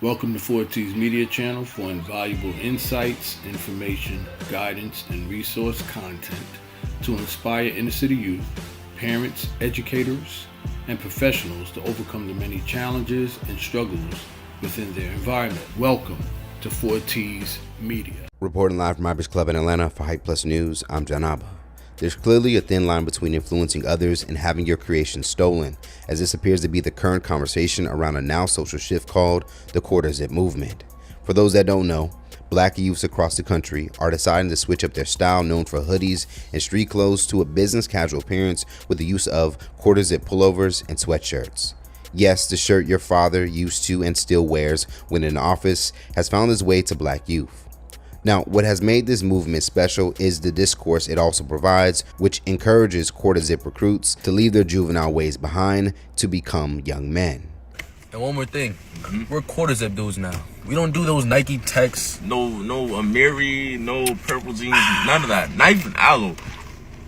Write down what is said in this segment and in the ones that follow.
Welcome to 4T's Media Channel for invaluable insights, information, guidance, and resource content to inspire inner-city youth, parents, educators, and professionals to overcome the many challenges and struggles within their environment. Welcome to 4T's Media. Reporting live from Irish Club in Atlanta for Hype Plus News, I'm John Abba. There's clearly a thin line between influencing others and having your creation stolen, as this appears to be the current conversation around a now social shift called the QuarterZip movement. For those that don't know, black youths across the country are deciding to switch up their style known for hoodies and street clothes to a business casual appearance with the use of QuarterZip pullovers and sweatshirts. Yes, the shirt your father used to and still wears when in office has found its way to black youth. Now, what has made this movement special is the discourse it also provides, which encourages QuarterZip recruits to leave their juvenile ways behind to become young men. And one more thing, we're QuarterZip dudes now. We don't do those Nike Techs, no Amiri, no purple jeans, none of that. Not even aloe.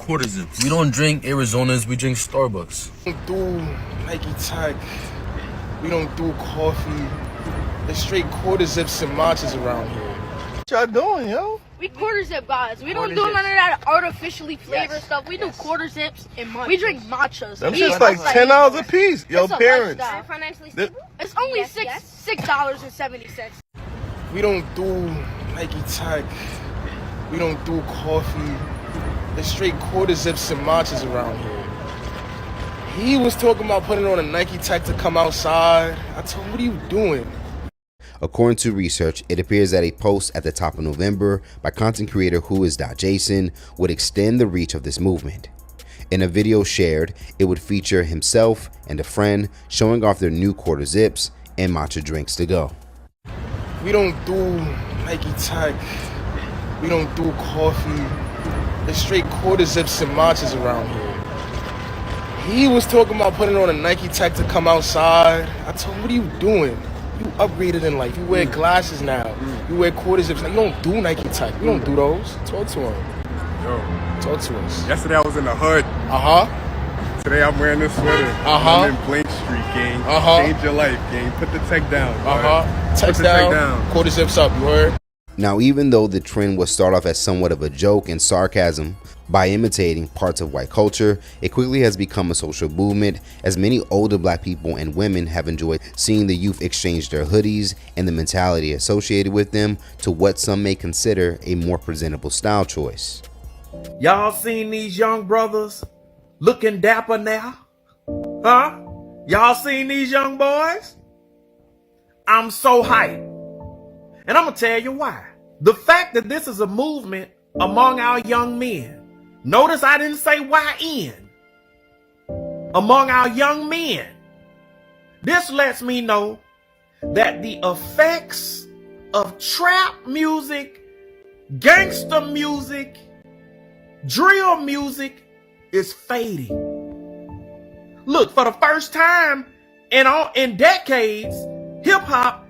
QuarterZips. We don't drink Arizonas, we drink Starbucks. We don't do Nike Tech. We don't do coffee. There's straight QuarterZips and matchas around here. What y'all doing, yo? We QuarterZip guys. We don't do none of that artificially flavored stuff. We do QuarterZips and matchas. We drink matchas. Them shit's like $10 a piece. Yo, parents. It's only $6.70. We don't do Nike Tech. We don't do coffee. There's straight QuarterZips and matchas around here. He was talking about putting on a Nike Tech to come outside. I told him, what are you doing? According to research, it appears that a post at the top of November by content creator Jason would extend the reach of this movement. In a video shared, it would feature himself and a friend showing off their new QuarterZips and matcha drinks to go. We don't do Nike Tech. We don't do coffee. There's straight QuarterZips and matchas around here. He was talking about putting on a Nike Tech to come outside. I told him, what are you doing? You upgraded in life. You wear glasses now. You wear QuarterZips. Now, you don't do Nike Tech. You don't do those. Talk to him. Yo. Talk to us. Yesterday I was in the hood. Today I'm wearing this sweater. I'm in Blink Street, gang. Change your life, gang. Put the tech down. Tech down. QuarterZips up, you heard? Now, even though the trend was start off as somewhat of a joke and sarcasm by imitating parts of white culture, it quickly has become a social movement, as many older black people and women have enjoyed seeing the youth exchange their hoodies and the mentality associated with them to what some may consider a more presentable style choice. Y'all seen these young brothers looking dapper now? Huh? Y'all seen these young boys? I'm so hyped. And I'm gonna tell you why. The fact that this is a movement among our young men. Notice I didn't say YN. Among our young men. This lets me know that the effects of trap music, gangster music, drill music is fading. Look, for the first time in decades, hip hop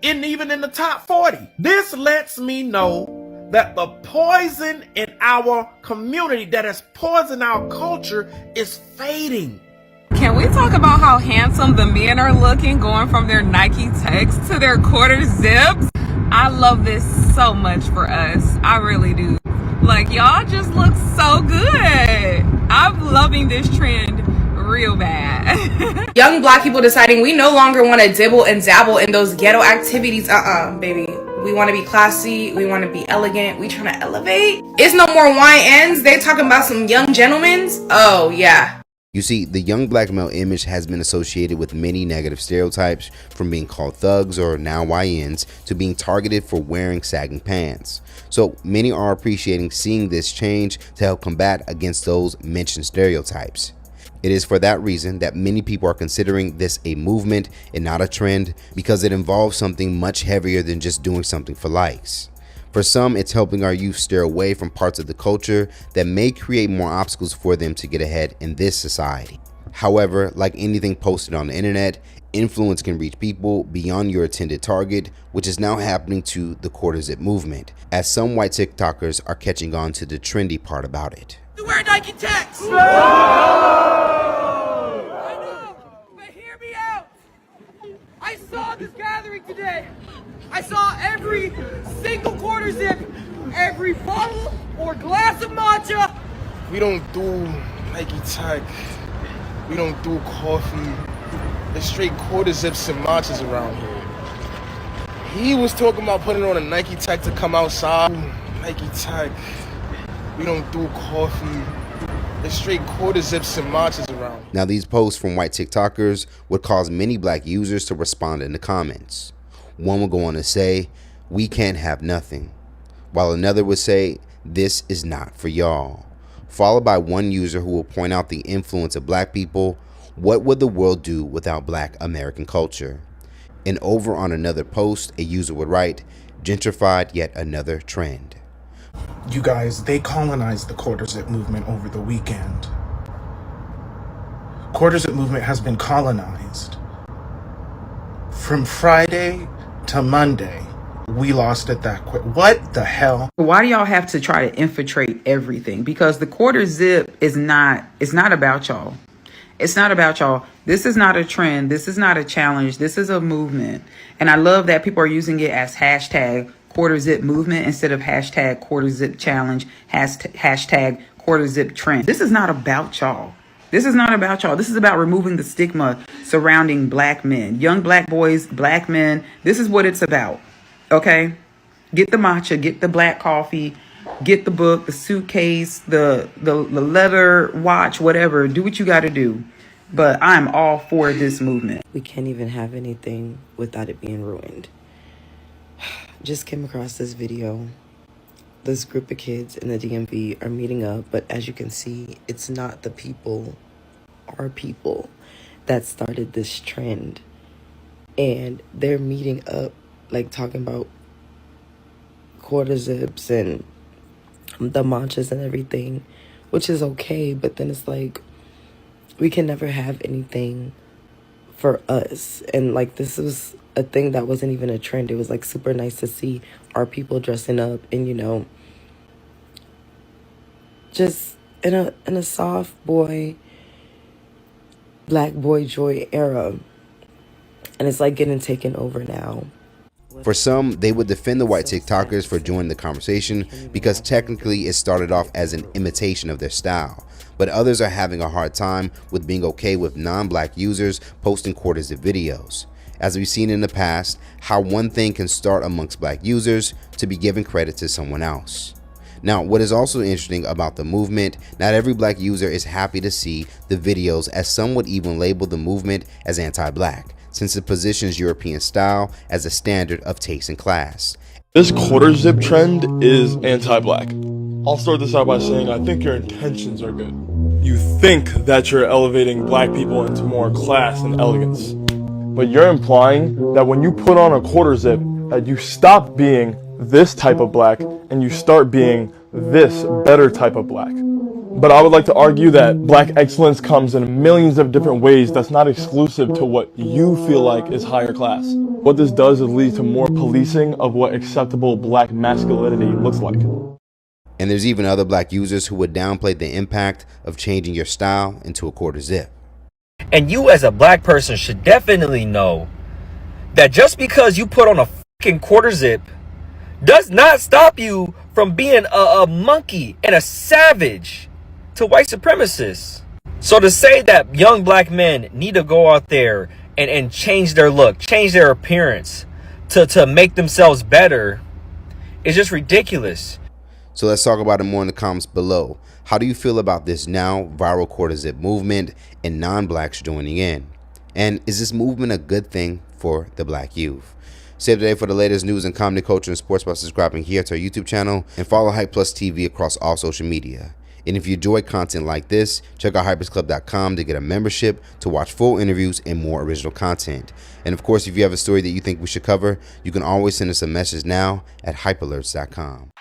isn't even in the top 40. This lets me know that the poison in our community that has poisoned our culture is fading. Can we talk about how handsome the men are looking, going from their Nike Techs to their QuarterZips? I love this so much for us. I really do. Like, y'all just look so good. I'm loving this trend real bad. Young black people deciding we no longer want to dibble and dabble in those ghetto activities. Baby. We want to be classy. We want to be elegant. We trying to elevate. It's no more YNs. They talking about some young gentlemen's. Oh, yeah. You see, the young black male image has been associated with many negative stereotypes, from being called thugs or now YNs to being targeted for wearing sagging pants. So many are appreciating seeing this change to help combat against those mentioned stereotypes. It is for that reason that many people are considering this a movement and not a trend, because it involves something much heavier than just doing something for likes. For some, it's helping our youth steer away from parts of the culture that may create more obstacles for them to get ahead in this society. However, like anything posted on the internet, influence can reach people beyond your intended target, which is now happening to the QuarterZip movement, as some white TikTokers are catching on to the trendy part about it. You wear Nike Techs! I know, but hear me out. I saw this gathering today. today. I saw every single quarter zip, every bottle or glass of matcha. We don't do Nike Tech. We don't do coffee. It's straight quarter zips and matchas around here. He was talking about putting on a Nike Tech to come outside. Nike Tech. We don't do coffee. It's straight quarter zips and matchas around here. Now, these posts from white TikTokers would cause many black users to respond in the comments. One would go on to say, "We can't have nothing," while another would say, "This is not for y'all," followed by one user who will point out the influence of black people. What would the world do without black American culture? And over on another post, a user would write, "Gentrified yet another trend." You guys, they colonized the quarter zip movement over the weekend. Quarter zip movement has been colonized. From Friday to Monday, we lost it that quick. What the hell? Why do y'all have to try to infiltrate everything? Because the quarter zip it's not about y'all. It's not about y'all. This is not a trend. This is not a challenge. This is a movement. And I love that people are using it as hashtag quarter zip movement instead of hashtag quarter zip challenge, hashtag quarter zip trend. This is not about y'all. This is not about y'all. This is about removing the stigma surrounding black men, young black boys, black men. This is what it's about. Okay? Get the matcha, get the black coffee, get the book, the suitcase, the leather watch, whatever. Do what you got to do. But I'm all for this movement. We can't even have anything without it being ruined. Just came across this video. This group of kids in the DMV are meeting up, but as you can see, it's not the people, our people, that started this trend. And they're meeting up, like talking about quarter zips and the matchas and everything, which is okay, but then it's like, we can never have anything for us. And like, this was a thing that wasn't even a trend. It was like super nice to see our people dressing up and, you know, just in a soft boy, black boy joy era. And it's like getting taken over now. For some, they would defend the white TikTokers for joining the conversation because technically it started off as an imitation of their style. But others are having a hard time with being okay with non-black users posting quarter zip videos. As we've seen in the past, how one thing can start amongst black users to be given credit to someone else. Now, what is also interesting about the movement, not every black user is happy to see the videos, as some would even label the movement as anti-black, since it positions European style as a standard of taste and class. This quarter zip trend is anti-black. I'll start this out by saying I think your intentions are good. You think that you're elevating black people into more class and elegance. But you're implying that when you put on a quarter zip, that you stop being this type of black and you start being this better type of black. But I would like to argue that black excellence comes in millions of different ways that's not exclusive to what you feel like is higher class. What this does is lead to more policing of what acceptable black masculinity looks like. And there's even other black users who would downplay the impact of changing your style into a quarter zip. And you as a black person should definitely know that just because you put on a fucking quarter zip does not stop you from being a monkey and a savage to white supremacists. So to say that young black men need to go out there and change their look, change their appearance to make themselves better is just ridiculous. So let's talk about it more in the comments below. How do you feel about this now viral quarter zip movement and non-blacks joining in? And is this movement a good thing for the black youth? Save the day for the latest news and comedy, culture, and sports by subscribing here to our YouTube channel and follow Hype Plus TV across all social media. And if you enjoy content like this, check out hypersclub.com to get a membership to watch full interviews and more original content. And of course, if you have a story that you think we should cover, you can always send us a message now at hypealerts.com.